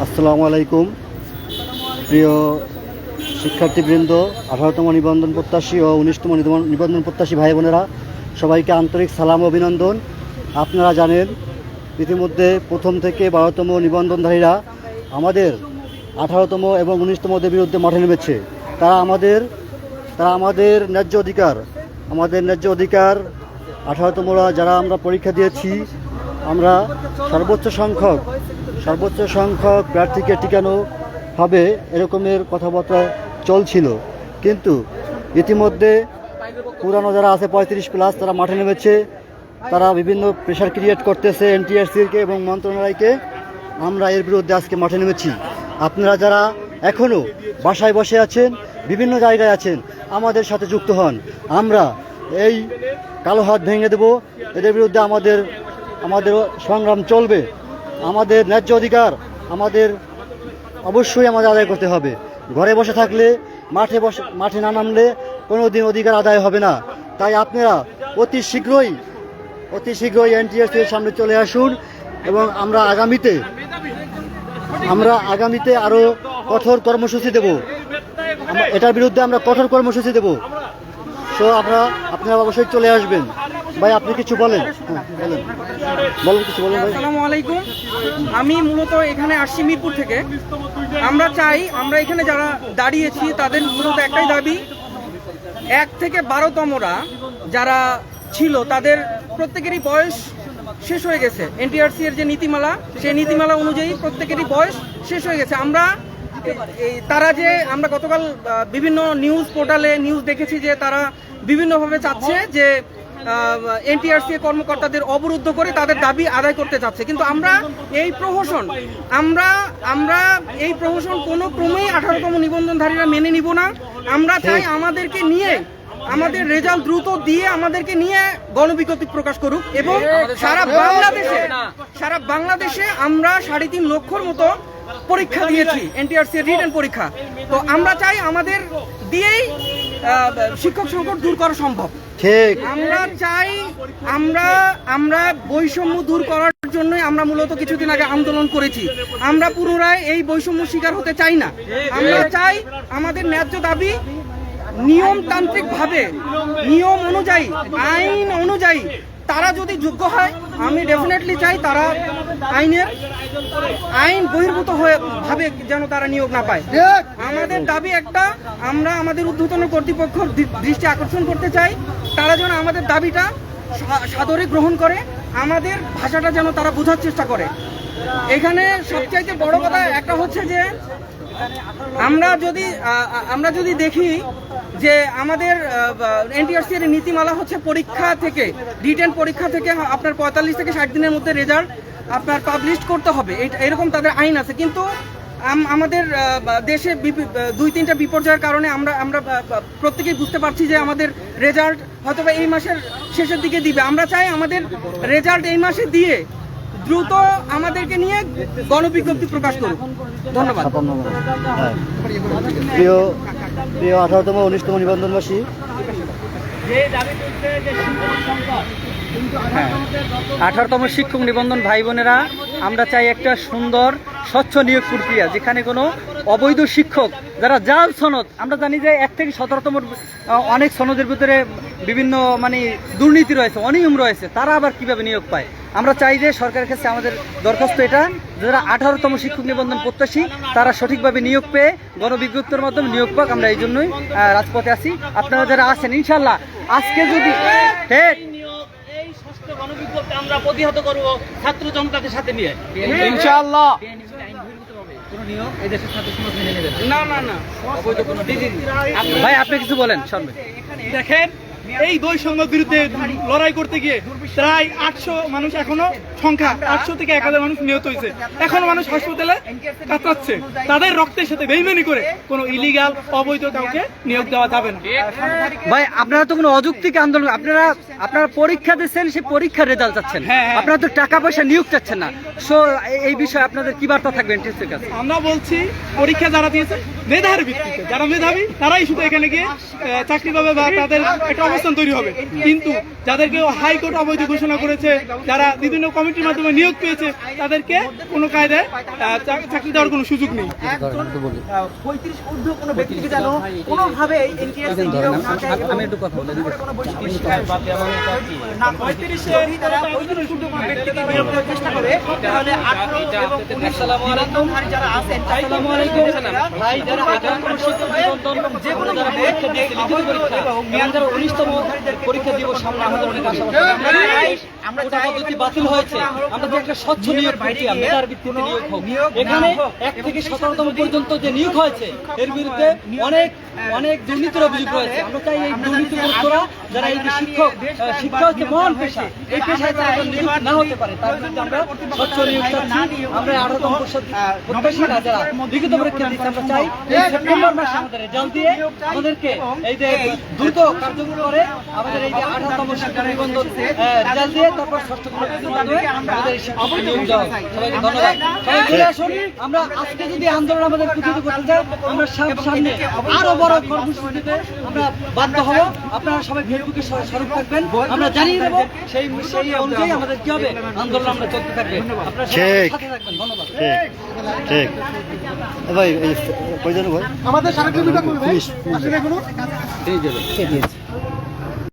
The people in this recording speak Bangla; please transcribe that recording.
আসসালামু আলাইকুম প্রিয় শিক্ষার্থীবৃন্দ, 18তম নিবন্ধন প্রত্যাশী ও 19তম নিবন্ধন প্রত্যাশী ভাই বোনেরা, সবাইকে আন্তরিক সালাম ও অভিনন্দন। আপনারা জানেন ইতিমধ্যে প্রথম থেকে 12তম নিবন্ধনধারীরা আমাদের 18তম এবং 19তমদের বিরুদ্ধে মাঠে নেমেছে। তারা আমাদের ন্যায্য অধিকার 18তমরা যারা আমরা পরীক্ষা দিয়েছি, আমরা সর্বোচ্চ সংখ্যক প্রার্থীকে টিকানো হবে এরকমের কথাবার্তা চলছিল। কিন্তু ইতিমধ্যে পুরানো যারা আছে 35+ তারা মাঠে নেমেছে। তারা বিভিন্ন প্রেশার ক্রিয়েট করতেছে এনটিআরসিকে এবং মন্ত্রণালয়কে। আমরা এর বিরুদ্ধে আজকে মাঠে নেমেছি। আপনারা যারা এখনও বাসায় বসে আছেন, বিভিন্ন জায়গায় আছেন, আমাদের সাথে যুক্ত হন। আমরা এই কালো হাত ভেঙে দেব। এদের বিরুদ্ধে আমাদের সংগ্রাম চলবে। আমাদের ন্যায্য অধিকার অবশ্যই আমাদের আদায় করতে হবে। ঘরে বসে থাকলে, মাঠে না নামলে কোনো দিন অধিকার আদায় হবে না। তাই আপনারা অতি শীঘ্রই এনটিআরসির সামনে চলে আসুন এবং আমরা আগামীতে আরও কঠোর কর্মসূচি দেব। এটার বিরুদ্ধে আমরা কঠোর কর্মসূচি দেব। সো আপনারা অবশ্যই চলে আসবেন। ভাই, আপনি কিছু বলেন? কিছু বলেন ভাই। আসসালামু আলাইকুম। আমি মূলত এখানে আসছি মিরপুর থেকে। আমরা এখানে যারা দাঁড়িয়েছি তাদের মূলত একটাই দাবি, 1 থেকে 12তমরা যারা ছিল তাদের প্রত্যেকেরই বয়স শেষ হয়ে গেছে। এনটিআরসি এর যে নীতিমালা, সেই নীতিমালা অনুযায়ী প্রত্যেকেরই বয়স শেষ হয়ে গেছে। আমরা গতকাল বিভিন্ন নিউজ পোর্টালে নিউজ দেখেছি যে তারা বিভিন্নভাবে চাচ্ছে যে এনটিআরসি কর্মকর্তাদের অবরুদ্ধ করে তাদের দাবি আদায় করতে চাচ্ছে। কিন্তু আমরা এই প্রহসন কোনো ক্রমেই 18তম নিবন্ধনধারীরা মেনে নিব না। আমরা চাই আমাদের রেজাল্ট দ্রুত দিয়ে আমাদেরকে নিয়ে গণবিজ্ঞপ্তি প্রকাশ করুক এবং সারা বাংলাদেশে আমরা 3.5 লক্ষর মতো পরীক্ষা দিয়েছি, এনটিআরসি রিটেন পরীক্ষা। তো আমরা চাই আমাদের দিয়েই শিক্ষক সংকট দূর করা সম্ভব। ঠিক। আমরা চাই আমরা বৈষম্য দূর করার জন্যই আমরা মূলত কিছুদিন আগে আন্দোলন করেছি। আমরা পুনরায় এই বৈষম্য শিকার হতে চাই না। আমরা চাই আমাদের ন্যায্য দাবি নিয়মতান্ত্রিকভাবে, নিয়ম অনুযায়ী, আইন অনুযায়ী তারা যদি যোগ্য হয়, আমি ডেফিনেটলি চাই তারা আইন বহির্ভূত ভাবে যেন তারা নিয়োগ না পায়। আমাদের দাবি একটা, আমরা আমাদের ঊর্ধ্বতন কর্তৃপক্ষ দৃষ্টি আকর্ষণ করতে চাই, তারা যেন আমাদের দাবিটা সাদরে গ্রহণ করে, আমাদের ভাষাটা যেন তারা বোঝার চেষ্টা করে। এখানে সবচাইতে বড় কথা একটা হচ্ছে যে আমরা যদি দেখি যে আমাদের এনটিআরসি এর নীতিমালা হচ্ছে রিটেন পরীক্ষা থেকে আপনার 45 থেকে 60 দিনের মধ্যে রেজাল্ট আপনার পাবলিশ করতে হবে, এরকম তাদের আইন আছে। কিন্তু আমাদের দেশে 2-3টা বিপর্যয়ের কারণে আমরা প্রত্যেকেই বুঝতে পারছি যে আমাদের রেজাল্ট হয়তো এই মাসের শেষের দিকে দিবে। আমরা চাই আমাদের রেজাল্ট এই মাসে দিয়ে দ্রুত আমাদেরকে নিয়ে গণবিজ্ঞপ্তি প্রকাশ করুন। ধন্যবাদ। প্রিয় 18তম 19তম নিবন্ধনবাসী, 18তম শিক্ষক নিবন্ধন ভাই বোনেরা, আমরা চাই একটা সুন্দর স্বচ্ছ নিয়োগ প্রক্রিয়া, যেখানে কোনো অবৈধ শিক্ষক যারা জাল সনদ, আমরা জানি যে 1 থেকে 17তম অনেক সনদের ভিতরে বিভিন্ন দুর্নীতি রয়েছে, অনিয়ম রয়েছে, তারা আবার কিভাবে নিয়োগ পায়। আমরা চাই যে সরকারের কাছে আমাদের দরখাস্ত এটা, যারা 18তম শিক্ষক নিবন্ধন প্রত্যাশী তারা সঠিকভাবে নিয়োগ পেয়ে গণবিজ্ঞপ্তির মাধ্যমে নিয়োগ পাক। আমরা এই জন্যই রাজপথে আছি। আপনারা যারা আছেন, ইনশাল্লাহ আজকে যদি গণবিজ্ঞপ্তি আমরা প্রতিহত করবো ছাত্র জনতাকে সাথে নিয়ে, ইনশাআল্লাহ। ভাই, আপনি কিছু বলেন। দেখেন, এই বৈষম্যের বিরুদ্ধে লড়াই করতে গিয়ে প্রায় 800 মানুষ, এখনো সংখ্যা 800 থেকে 1000 মানুষ নিহত হয়েছে। এখনো মানুষ হাসপাতালে কাতরাচ্ছে। তাদের রক্তের সাথে বেইমানি করে কোনো ইলিগাল অবৈধ কাউকে নিয়োগ দেওয়া যাবে না। ভাই, আপনারা তো কোনো অযৌক্তিক আন্দোলন, আপনারা পরীক্ষা দিচ্ছেন, সেই পরীক্ষার রেজাল্ট চাচ্ছেন, আপনারা তো টাকা পয়সা নিয়োগ চাচ্ছেন না। সো এই বিষয়ে আপনাদের কি বার্তা থাকবে এনটিআরসির কাছে? আমরা বলছি, পরীক্ষা যারা দিয়েছে মেধার ভিত্তিতে, যারা মেধাবী তারাই শুধু এখানে গিয়ে চাকরি পাবে বা তাদের একটা অবস্থান তৈরি হবে। কিন্তু যাদেরকে হাইকোর্ট অবৈধ ঘোষণা করেছে, যারা বিভিন্ন কমিটির মাধ্যমে নিয়োগ পেয়েছে তাদেরকে কোনো কায়দায় চাকরি দেওয়ার কোনো সুযোগ নেই। কোনো ব্যক্তিকে যেন কোনোভাবে NTSC নিয়োগ না দেয়। আমি একটু কথা বলে দিই। না, 35 তারা 35 ঊর্ধ্ব কোনো ব্যক্তিকে নিয়োগ দেওয়ার চেষ্টা করে, তাহলে 18 এবং 19 নিবন্ধনধারী যারা আছেন, আসসালামু আলাইকুম ভাই, যারা 18তম শিক্ষক নিবন্ধন যে কোনো যারা পরীক্ষা দিয়েছে লিখিত পরীক্ষা এবং 19তম পরীক্ষা দিব সামনে আমাদের অনেক আশা আমরা চাই পদ্ধতি বাতিল হয়েছে, আমরা যে একটা স্বচ্ছ নিয়োগ প্রক্রিয়া মেধার ভিত্তিতে নিয়োগ হোক। এখানে 1 থেকে 17তম পর্যন্ত যে নিয়োগ হয়েছে এর বিরুদ্ধে অনেক দুর্নীতির অভিযোগ রয়েছে। আমরা চাই এই দুর্নীতিগ্রস্তরা যারা এই যে শিক্ষা হচ্ছে মহান পেশা, এই পেশায় তারা যেন নিযুক্ত না হতে পারে তার বিরুদ্ধে আমরা স্বচ্ছ নিয়োগ চাচ্ছি। আমরা 18তম প্রত্যাশীরা যারা লিখিত পরীক্ষা দিচ্ছে আমরা চাই এই সেপ্টেম্বর মাসে আমাদের রেজাল্ট দিয়ে আমাদেরকে এই যে দ্রুত কার্যকর করে আমাদের এই যে 18তম শিক্ষা নিবন্ধন রেজাল্ট দিয়ে তারপর ষষ্ঠ পরীক্ষার মাধ্যমে আমাদের এই শিক্ষক নিয়োগ দেওয়া হয়। সবাইকে ধন্যবাদ। সবাই চলে আসুন। আমরা আজকে যদি আন্দোলন আমাদের প্রতিহত করতে চাই আমরা সামনে আরো বড় কর্মসূচিতে আমরা বাধ্য হব। আপনারা সবাই ফেসবুকে সরব থাকবেন, আমরা জানিয়ে দেবো সেই অনুযায়ী আমাদের কি হবে আন্দোলন আমরা চলতে থাকবে। আপনারা সবাই সাথে থাকবেন। ধন্যবাদ। ঠিক ভাই, এই কয়জন ভাই আমাদের সারা কিলোমিটার পুলিশ এই যে